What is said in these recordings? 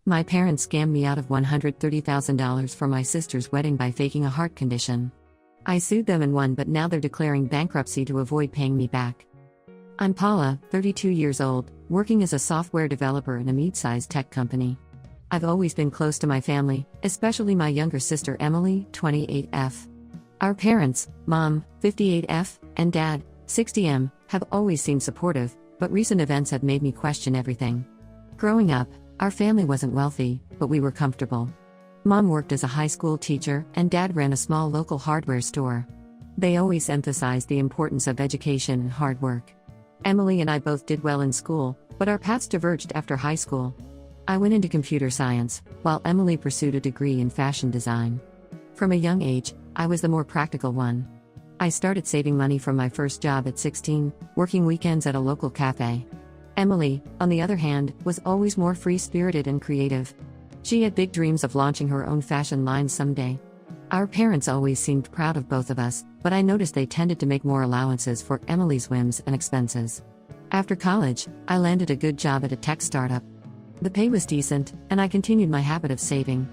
My parents scammed me out of $130,000 for my sister's wedding by faking a heart condition. I sued them and won, but now they're declaring bankruptcy to avoid paying me back. I'm Paula, 32 years old, working as a software developer in a mid-sized tech company. I've always been close to my family, especially my younger sister Emily, 28F. Our parents, Mom, 58F, and Dad, 60M, have always seemed supportive, but recent events have made me question everything. Growing up, our family wasn't wealthy, but we were comfortable. Mom worked as a high school teacher, and Dad ran a small local hardware store. They always emphasized the importance of education and hard work. Emily and I both did well in school, but our paths diverged after high school. I went into computer science, while Emily pursued a degree in fashion design. From a young age, I was the more practical one. I started saving money from my first job at 16, working weekends at a local cafe. Emily, on the other hand, was always more free-spirited and creative. She had big dreams of launching her own fashion line someday. Our parents always seemed proud of both of us, but I noticed they tended to make more allowances for Emily's whims and expenses. After college, I landed a good job at a tech startup. The pay was decent, and I continued my habit of saving.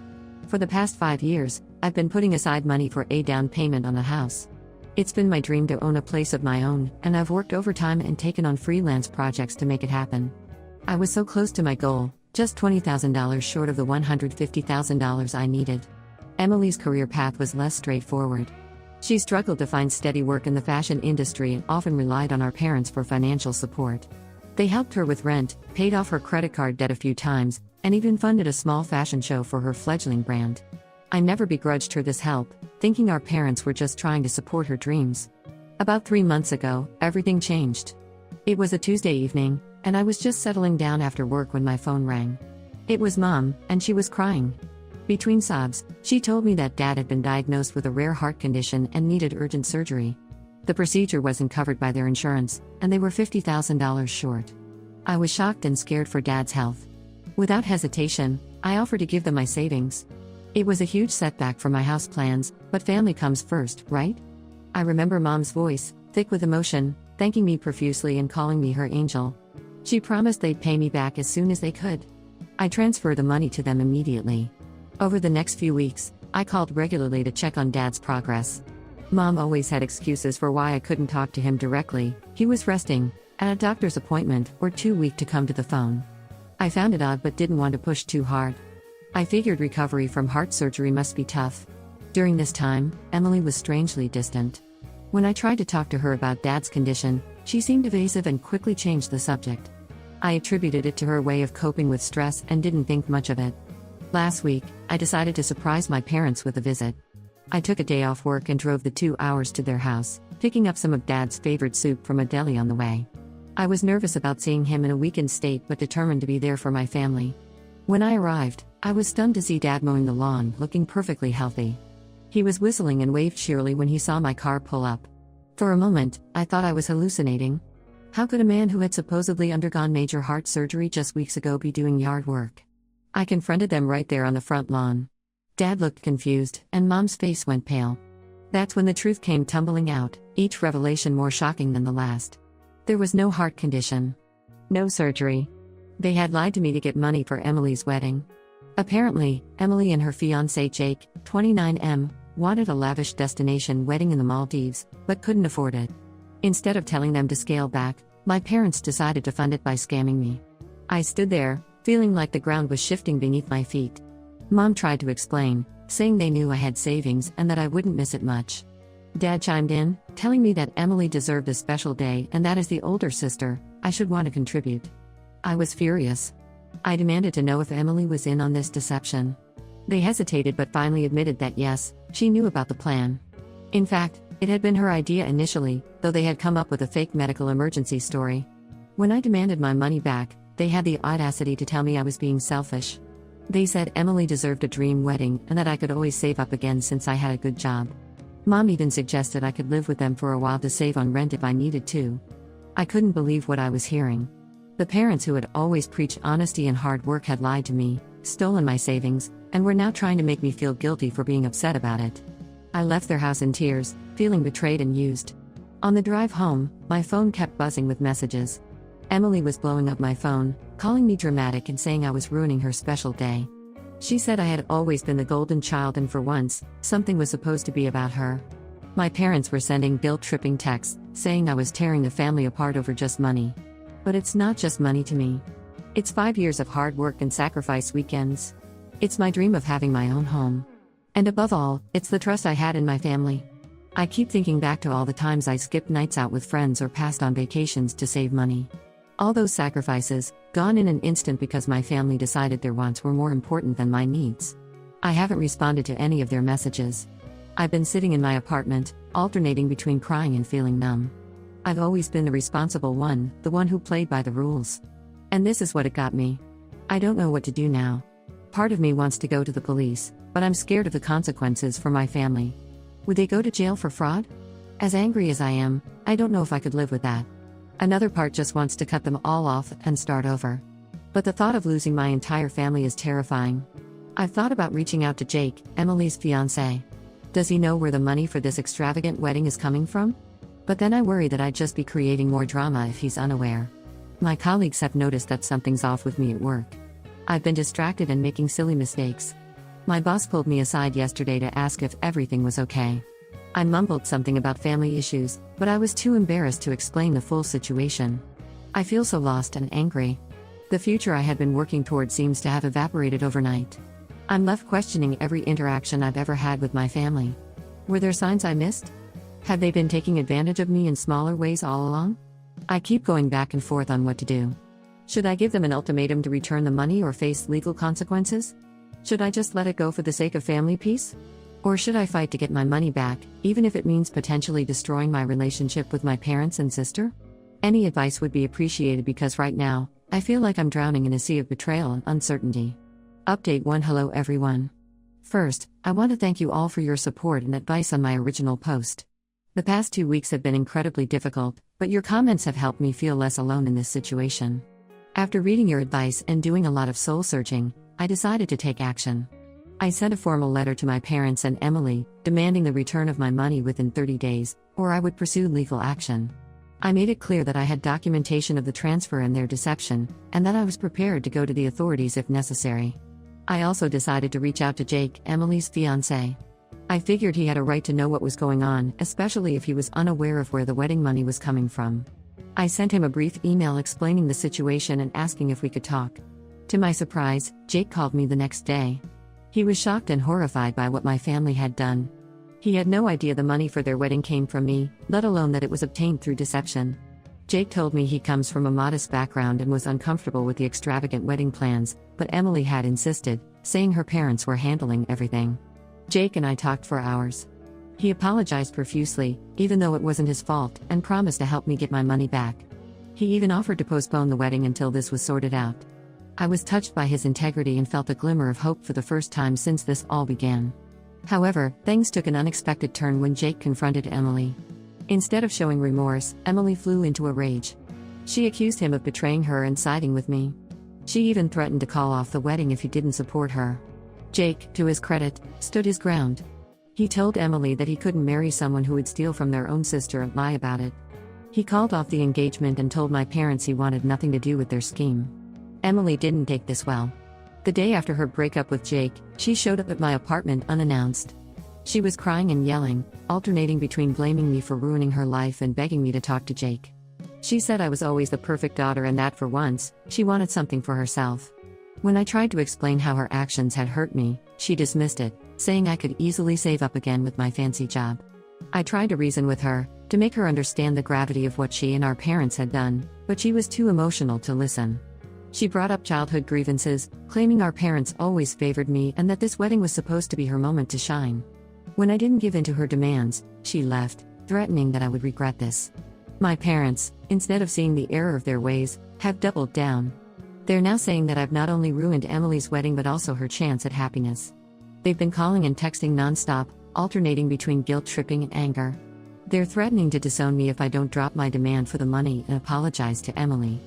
For the past 5 years, I've been putting aside money for a down payment on a house. It's been my dream to own a place of my own, and I've worked overtime and taken on freelance projects to make it happen. I was so close to my goal, just $20,000 short of the $150,000 I needed. Emily's career path was less straightforward. She struggled to find steady work in the fashion industry and often relied on our parents for financial support. They helped her with rent, paid off her credit card debt a few times, and even funded a small fashion show for her fledgling brand. I never begrudged her this help, thinking our parents were just trying to support her dreams. About 3 months ago, everything changed. It was a Tuesday evening, and I was just settling down after work when my phone rang. It was Mom, and she was crying. Between sobs, she told me that Dad had been diagnosed with a rare heart condition and needed urgent surgery. The procedure wasn't covered by their insurance, and they were $50,000 short. I was shocked and scared for Dad's health. Without hesitation, I offered to give them my savings. It was a huge setback for my house plans, but family comes first, right? I remember Mom's voice, thick with emotion, thanking me profusely and calling me her angel. She promised they'd pay me back as soon as they could. I transferred the money to them immediately. Over the next few weeks, I called regularly to check on Dad's progress. Mom always had excuses for why I couldn't talk to him directly. He was resting, at a doctor's appointment, or too weak to come to the phone. I found it odd but didn't want to push too hard. I figured recovery from heart surgery must be tough. During this time, Emily was strangely distant. When I tried to talk to her about Dad's condition, she seemed evasive and quickly changed the subject. I attributed it to her way of coping with stress and didn't think much of it. Last week, I decided to surprise my parents with a visit. I took a day off work and drove the 2 hours to their house, picking up some of Dad's favorite soup from a deli on the way. I was nervous about seeing him in a weakened state but determined to be there for my family. When I arrived, I was stunned to see Dad mowing the lawn, looking perfectly healthy. He was whistling and waved cheerily when he saw my car pull up. For a moment, I thought I was hallucinating. How could a man who had supposedly undergone major heart surgery just weeks ago be doing yard work? I confronted them right there on the front lawn. Dad looked confused, and Mom's face went pale. That's when the truth came tumbling out, each revelation more shocking than the last. There was no heart condition. No surgery. They had lied to me to get money for Emily's wedding. Apparently, Emily and her fiancé Jake, 29M, wanted a lavish destination wedding in the Maldives, but couldn't afford it. Instead of telling them to scale back, my parents decided to fund it by scamming me. I stood there, feeling like the ground was shifting beneath my feet. Mom tried to explain, saying they knew I had savings and that I wouldn't miss it much. Dad chimed in, telling me that Emily deserved a special day and that as the older sister, I should want to contribute. I was furious. I demanded to know if Emily was in on this deception. They hesitated but finally admitted that yes, she knew about the plan. In fact, it had been her idea initially, though they had come up with a fake medical emergency story. When I demanded my money back, they had the audacity to tell me I was being selfish. They said Emily deserved a dream wedding and that I could always save up again since I had a good job. Mom even suggested I could live with them for a while to save on rent if I needed to. I couldn't believe what I was hearing. The parents who had always preached honesty and hard work had lied to me, stolen my savings, and were now trying to make me feel guilty for being upset about it. I left their house in tears, feeling betrayed and used. On the drive home, my phone kept buzzing with messages. Emily was blowing up my phone, calling me dramatic and saying I was ruining her special day. She said I had always been the golden child and for once, something was supposed to be about her. My parents were sending guilt-tripping texts, saying I was tearing the family apart over just money. But it's not just money to me. It's 5 years of hard work and sacrifice weekends. It's my dream of having my own home. And above all, it's the trust I had in my family. I keep thinking back to all the times I skipped nights out with friends or passed on vacations to save money. All those sacrifices, gone in an instant because my family decided their wants were more important than my needs. I haven't responded to any of their messages. I've been sitting in my apartment, alternating between crying and feeling numb. I've always been the responsible one, the one who played by the rules. And this is what it got me. I don't know what to do now. Part of me wants to go to the police, but I'm scared of the consequences for my family. Would they go to jail for fraud? As angry as I am, I don't know if I could live with that. Another part just wants to cut them all off and start over. But the thought of losing my entire family is terrifying. I've thought about reaching out to Jake, Emily's fiancé. Does he know where the money for this extravagant wedding is coming from? But then I worry that I'd just be creating more drama if he's unaware. My colleagues have noticed that something's off with me at work. I've been distracted and making silly mistakes. My boss pulled me aside yesterday to ask if everything was okay. I mumbled something about family issues, but I was too embarrassed to explain the full situation. I feel so lost and angry. The future I had been working toward seems to have evaporated overnight. I'm left questioning every interaction I've ever had with my family. Were there signs I missed? Have they been taking advantage of me in smaller ways all along? I keep going back and forth on what to do. Should I give them an ultimatum to return the money or face legal consequences? Should I just let it go for the sake of family peace? Or should I fight to get my money back, even if it means potentially destroying my relationship with my parents and sister? Any advice would be appreciated because right now, I feel like I'm drowning in a sea of betrayal and uncertainty. Update 1. Hello everyone. First, I want to thank you all for your support and advice on my original post. The past 2 weeks have been incredibly difficult, but your comments have helped me feel less alone in this situation. After reading your advice and doing a lot of soul searching, I decided to take action. I sent a formal letter to my parents and Emily, demanding the return of my money within 30 days, or I would pursue legal action. I made it clear that I had documentation of the transfer and their deception, and that I was prepared to go to the authorities if necessary. I also decided to reach out to Jake, Emily's fiancé. I figured he had a right to know what was going on, especially if he was unaware of where the wedding money was coming from. I sent him a brief email explaining the situation and asking if we could talk. To my surprise, Jake called me the next day. He was shocked and horrified by what my family had done. He had no idea the money for their wedding came from me, let alone that it was obtained through deception. Jake told me he comes from a modest background and was uncomfortable with the extravagant wedding plans, but Emily had insisted, saying her parents were handling everything. Jake and I talked for hours. He apologized profusely, even though it wasn't his fault, and promised to help me get my money back. He even offered to postpone the wedding until this was sorted out. I was touched by his integrity and felt a glimmer of hope for the first time since this all began. However, things took an unexpected turn when Jake confronted Emily. Instead of showing remorse, Emily flew into a rage. She accused him of betraying her and siding with me. She even threatened to call off the wedding if he didn't support her. Jake, to his credit, stood his ground. He told Emily that he couldn't marry someone who would steal from their own sister and lie about it. He called off the engagement and told my parents he wanted nothing to do with their scheme. Emily didn't take this well. The day after her breakup with Jake, she showed up at my apartment unannounced. She was crying and yelling, alternating between blaming me for ruining her life and begging me to talk to Jake. She said I was always the perfect daughter and that for once, she wanted something for herself. When I tried to explain how her actions had hurt me, she dismissed it, saying I could easily save up again with my fancy job. I tried to reason with her, to make her understand the gravity of what she and our parents had done, but she was too emotional to listen. She brought up childhood grievances, claiming our parents always favored me and that this wedding was supposed to be her moment to shine. When I didn't give in to her demands, she left, threatening that I would regret this. My parents, instead of seeing the error of their ways, have doubled down. They're now saying that I've not only ruined Emily's wedding but also her chance at happiness. They've been calling and texting nonstop, alternating between guilt-tripping and anger. They're threatening to disown me if I don't drop my demand for the money and apologize to Emily.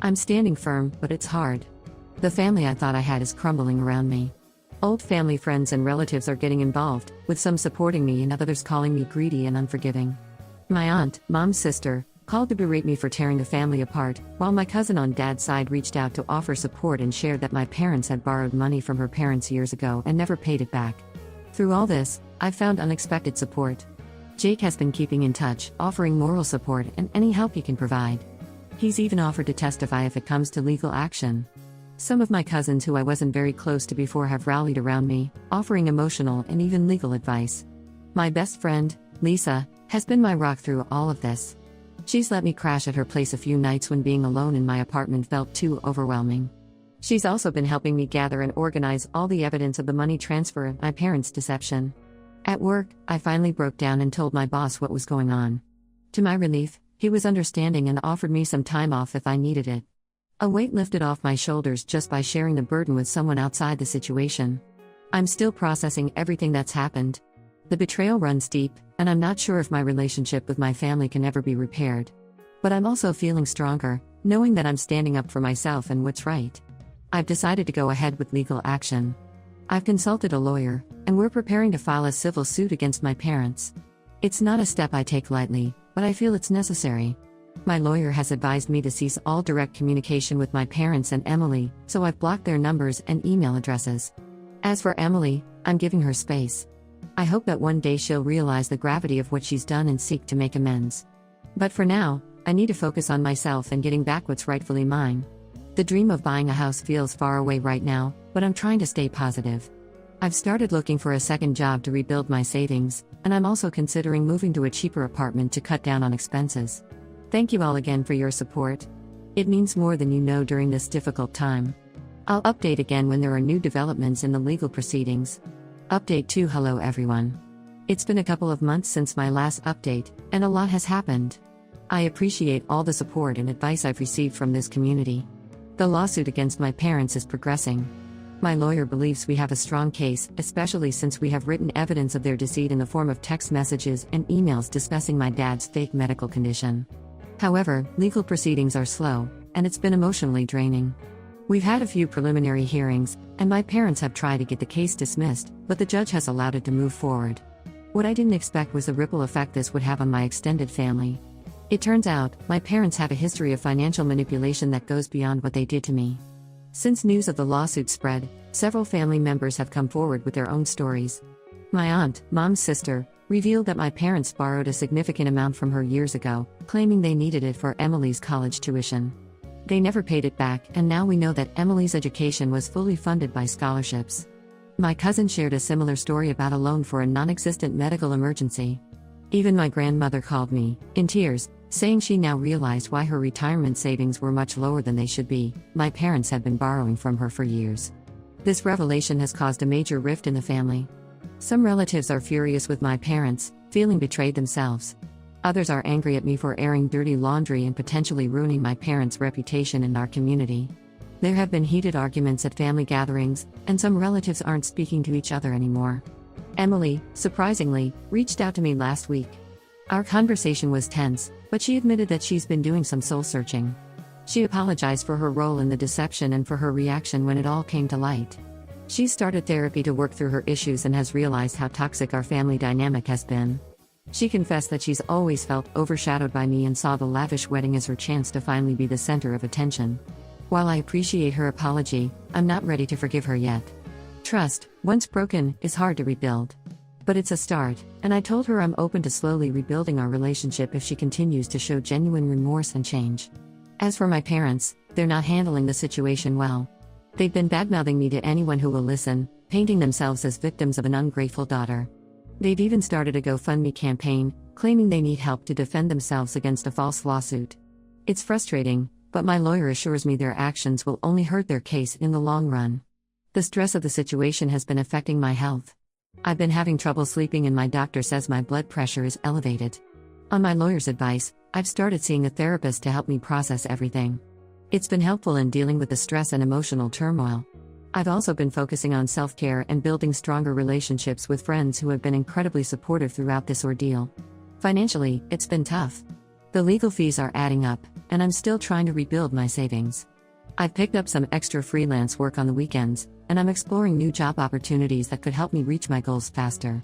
I'm standing firm, but it's hard. The family I thought I had is crumbling around me. Old family friends and relatives are getting involved, with some supporting me and others calling me greedy and unforgiving. My aunt, mom's sister, called to berate me for tearing the family apart, while my cousin on dad's side reached out to offer support and shared that my parents had borrowed money from her parents years ago and never paid it back. Through all this, I've found unexpected support. Jake has been keeping in touch, offering moral support and any help he can provide. He's even offered to testify if it comes to legal action. Some of my cousins who I wasn't very close to before have rallied around me, offering emotional and even legal advice. My best friend, Lisa, has been my rock through all of this. She's let me crash at her place a few nights when being alone in my apartment felt too overwhelming. She's also been helping me gather and organize all the evidence of the money transfer and my parents' deception. At work, I finally broke down and told my boss what was going on. To my relief, he was understanding and offered me some time off if I needed it. A weight lifted off my shoulders just by sharing the burden with someone outside the situation. I'm still processing everything that's happened. The betrayal runs deep, and I'm not sure if my relationship with my family can ever be repaired. But I'm also feeling stronger, knowing that I'm standing up for myself and what's right. I've decided to go ahead with legal action. I've consulted a lawyer, and we're preparing to file a civil suit against my parents. It's not a step I take lightly, but I feel it's necessary. My lawyer has advised me to cease all direct communication with my parents and Emily, so I've blocked their numbers and email addresses. As for Emily, I'm giving her space. I hope that one day she'll realize the gravity of what she's done and seek to make amends. But for now, I need to focus on myself and getting back what's rightfully mine. The dream of buying a house feels far away right now, but I'm trying to stay positive. I've started looking for a second job to rebuild my savings, and I'm also considering moving to a cheaper apartment to cut down on expenses. Thank you all again for your support. It means more than you know during this difficult time. I'll update again when there are new developments in the legal proceedings. Update 2. Hello everyone. It's been a couple of months since my last update, and a lot has happened. I appreciate all the support and advice I've received from this community. The lawsuit against my parents is progressing. My lawyer believes we have a strong case, especially since we have written evidence of their deceit in the form of text messages and emails discussing my dad's fake medical condition. However, legal proceedings are slow, and it's been emotionally draining. We've had a few preliminary hearings, and my parents have tried to get the case dismissed, but the judge has allowed it to move forward. What I didn't expect was the ripple effect this would have on my extended family. It turns out, my parents have a history of financial manipulation that goes beyond what they did to me. Since news of the lawsuit spread, several family members have come forward with their own stories. My aunt, Mom's sister, revealed that my parents borrowed a significant amount from her years ago, claiming they needed it for Emily's college tuition. They never paid it back, and now we know that Emily's education was fully funded by scholarships. My cousin shared a similar story about a loan for a non-existent medical emergency. Even my grandmother called me, in tears, saying she now realized why her retirement savings were much lower than they should be. My parents had been borrowing from her for years. This revelation has caused a major rift in the family. Some relatives are furious with my parents, feeling betrayed themselves. Others are angry at me for airing dirty laundry and potentially ruining my parents' reputation in our community. There have been heated arguments at family gatherings, and some relatives aren't speaking to each other anymore. Emily, surprisingly, reached out to me last week. Our conversation was tense, but she admitted that she's been doing some soul-searching. She apologized for her role in the deception and for her reaction when it all came to light. She started therapy to work through her issues and has realized how toxic our family dynamic has been. She confessed that she's always felt overshadowed by me and saw the lavish wedding as her chance to finally be the center of attention. While I appreciate her apology, I'm not ready to forgive her yet. Trust, once broken, is hard to rebuild. But it's a start, and I told her I'm open to slowly rebuilding our relationship if she continues to show genuine remorse and change. As for my parents, they're not handling the situation well. They've been badmouthing me to anyone who will listen, painting themselves as victims of an ungrateful daughter. They've even started a GoFundMe campaign, claiming they need help to defend themselves against a false lawsuit. It's frustrating, but my lawyer assures me their actions will only hurt their case in the long run. The stress of the situation has been affecting my health. I've been having trouble sleeping and my doctor says my blood pressure is elevated. On my lawyer's advice, I've started seeing a therapist to help me process everything. It's been helpful in dealing with the stress and emotional turmoil. I've also been focusing on self-care and building stronger relationships with friends who have been incredibly supportive throughout this ordeal. Financially, it's been tough. The legal fees are adding up, and I'm still trying to rebuild my savings. I've picked up some extra freelance work on the weekends, and I'm exploring new job opportunities that could help me reach my goals faster.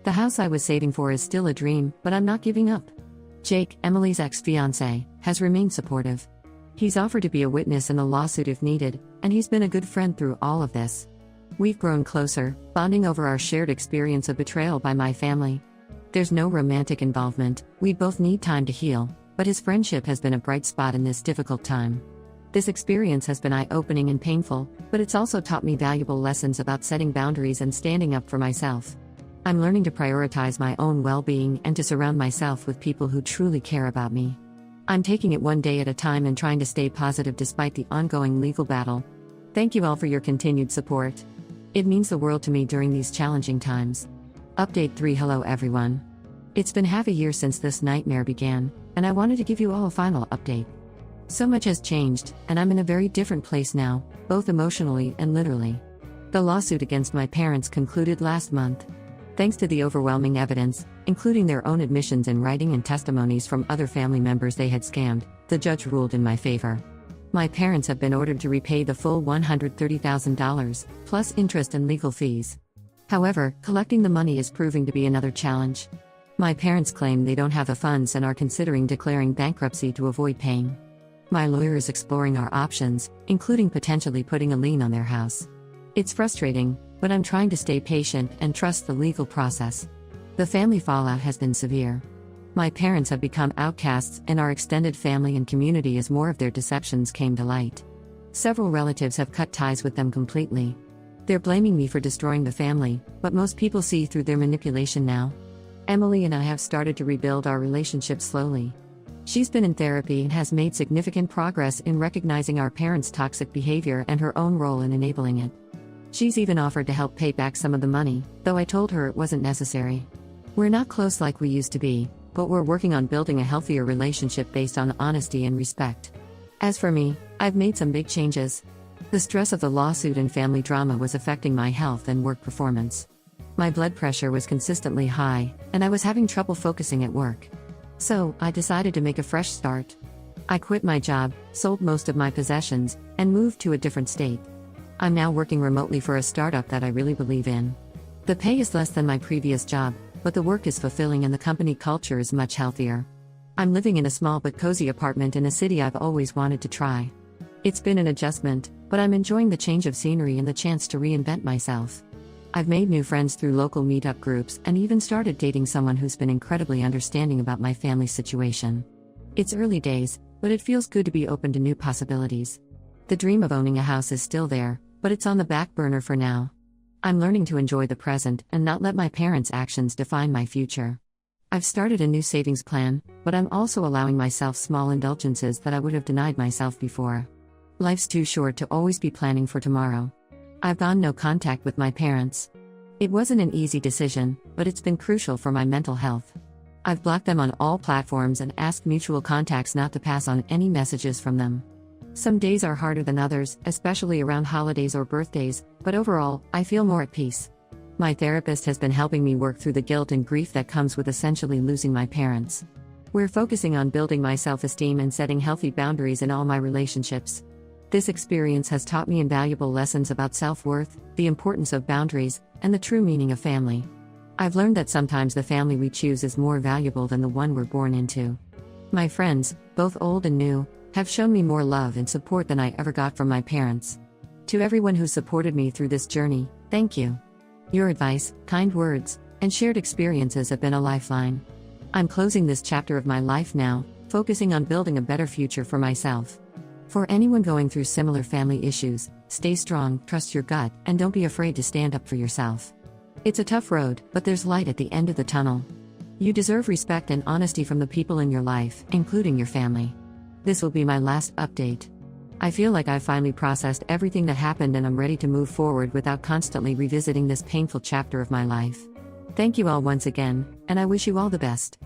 The house I was saving for is still a dream, but I'm not giving up. Jake, Emily's ex-fiancé, has remained supportive. He's offered to be a witness in the lawsuit if needed, and he's been a good friend through all of this. We've grown closer, bonding over our shared experience of betrayal by my family. There's no romantic involvement, we both need time to heal, but his friendship has been a bright spot in this difficult time. This experience has been eye-opening and painful, but it's also taught me valuable lessons about setting boundaries and standing up for myself. I'm learning to prioritize my own well-being and to surround myself with people who truly care about me. I'm taking it one day at a time and trying to stay positive despite the ongoing legal battle. Thank you all for your continued support. It means the world to me during these challenging times. Update 3. Hello everyone. It's been half a year since this nightmare began, and I wanted to give you all a final update. So much has changed, and I'm in a very different place now, both emotionally and literally. The lawsuit against my parents concluded last month. Thanks to the overwhelming evidence, including their own admissions in writing and testimonies from other family members they had scammed, the judge ruled in my favor. My parents have been ordered to repay the full $130,000, plus interest and legal fees. However, collecting the money is proving to be another challenge. My parents claim they don't have the funds and are considering declaring bankruptcy to avoid paying. My lawyer is exploring our options, including potentially putting a lien on their house. It's frustrating, but I'm trying to stay patient and trust the legal process. The family fallout has been severe. My parents have become outcasts in our extended family and community as more of their deceptions came to light. Several relatives have cut ties with them completely. They're blaming me for destroying the family, but most people see through their manipulation now. Emily and I have started to rebuild our relationship slowly. She's been in therapy and has made significant progress in recognizing our parents' toxic behavior and her own role in enabling it. She's even offered to help pay back some of the money, though I told her it wasn't necessary. We're not close like we used to be, but we're working on building a healthier relationship based on honesty and respect. As for me, I've made some big changes. The stress of the lawsuit and family drama was affecting my health and work performance. My blood pressure was consistently high, and I was having trouble focusing at work. So, I decided to make a fresh start. I quit my job, sold most of my possessions, and moved to a different state. I'm now working remotely for a startup that I really believe in. The pay is less than my previous job, but the work is fulfilling and the company culture is much healthier. I'm living in a small but cozy apartment in a city I've always wanted to try. It's been an adjustment, but I'm enjoying the change of scenery and the chance to reinvent myself. I've made new friends through local meetup groups and even started dating someone who's been incredibly understanding about my family situation. It's early days, but it feels good to be open to new possibilities. The dream of owning a house is still there, but it's on the back burner for now. I'm learning to enjoy the present and not let my parents' actions define my future. I've started a new savings plan, but I'm also allowing myself small indulgences that I would have denied myself before. Life's too short to always be planning for tomorrow. I've gone no contact with my parents. It wasn't an easy decision, but it's been crucial for my mental health. I've blocked them on all platforms and asked mutual contacts not to pass on any messages from them. Some days are harder than others, especially around holidays or birthdays, but overall, I feel more at peace. My therapist has been helping me work through the guilt and grief that comes with essentially losing my parents. We're focusing on building my self-esteem and setting healthy boundaries in all my relationships. This experience has taught me invaluable lessons about self-worth, the importance of boundaries, and the true meaning of family. I've learned that sometimes the family we choose is more valuable than the one we're born into. My friends, both old and new, have shown me more love and support than I ever got from my parents. To everyone who supported me through this journey, thank you. Your advice, kind words, and shared experiences have been a lifeline. I'm closing this chapter of my life now, focusing on building a better future for myself. For anyone going through similar family issues, stay strong, trust your gut, and don't be afraid to stand up for yourself. It's a tough road, but there's light at the end of the tunnel. You deserve respect and honesty from the people in your life, including your family. This will be my last update. I feel like I've finally processed everything that happened and I'm ready to move forward without constantly revisiting this painful chapter of my life. Thank you all once again, and I wish you all the best.